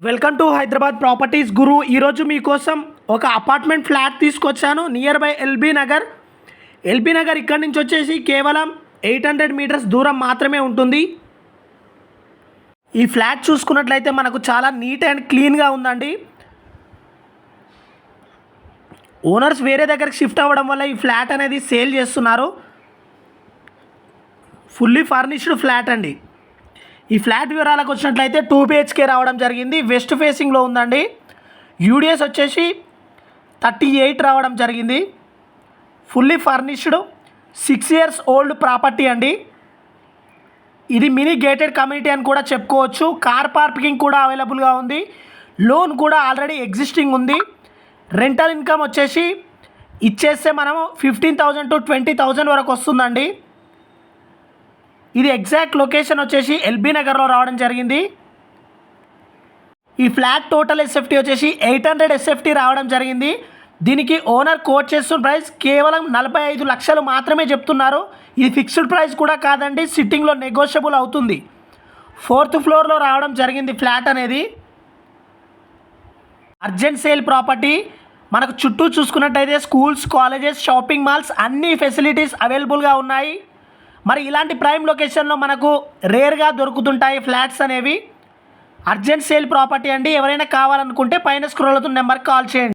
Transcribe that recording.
Welcome to Hyderabad properties గురు. ఈరోజు మీకోసం ఒక అపార్ట్మెంట్ ఫ్లాట్ తీసుకొచ్చాను నియర్ బై ఎల్బీ నగర్. ఇక్కడి నుంచి వచ్చేసి కేవలం 800 మీటర్స్ దూరం మాత్రమే ఉంటుంది. ఈ ఫ్లాట్ చూసుకున్నట్లయితే మనకు చాలా నీట్ అండ్ క్లీన్గా ఉందండి. ఓనర్స్ వేరే దగ్గరికి షిఫ్ట్ అవ్వడం వల్ల ఈ ఫ్లాట్ అనేది సేల్ చేస్తున్నారు. ఫుల్లీ ఫర్నిష్డ్ ఫ్లాట్ అండి. ఈ ఫ్లాట్ వివరాలకు వచ్చినట్లయితే 2 BHK రావడం జరిగింది. వెస్ట్ ఫేసింగ్లో ఉందండి. యూడిఎస్ వచ్చేసి 38 రావడం జరిగింది. Fully furnished 6 years old property అండి. ఇది మినీ గేటెడ్ కమ్యూనిటీ అని కూడా చెప్పుకోవచ్చు. కార్ పార్కింగ్ కూడా అవైలబుల్గా ఉంది. లోన్ కూడా ఆల్రెడీ ఎగ్జిస్టింగ్ ఉంది. రెంటల్ ఇన్కమ్ వచ్చేసి ఇచ్చేస్తే మనము 15,000 to 20,000 వరకు వస్తుందండి. ఇది ఎగ్జాక్ట్ లొకేషన్ వచ్చేసి ఎల్బీ నగర్లో రావడం జరిగింది. ఈ ఫ్లాట్ టోటల్ SFT వచ్చేసి 800 SFT రావడం జరిగింది. దీనికి ఓనర్ కోట్ చేస్తున్న ప్రైస్ కేవలం 45 లక్షలు మాత్రమే చెప్తున్నారు. ఇది ఫిక్స్డ్ ప్రైస్ కూడా కాదండి, సిట్టింగ్లో నెగోషియబుల్ అవుతుంది. 4th ఫ్లోర్లో రావడం జరిగింది ఫ్లాట్ అనేది. Urgent sale property. మనకు చుట్టూ చూసుకున్నట్టయితే స్కూల్స్, కాలేజెస్, షాపింగ్ మాల్స్ అన్ని ఫెసిలిటీస్ అవైలబుల్గా ఉన్నాయి. మరి ఇలాంటి ప్రైమ్ లొకేషన్లో మనకు రేర్గా దొరుకుతుంటాయి ఫ్లాట్స్ అనేవి. అర్జెంట్ సేల్ ప్రాపర్టీ అండి. ఎవరైనా కావాలనుకుంటే పైన స్క్రోల్ అవుతున్న నెంబర్కి కాల్ చేయండి.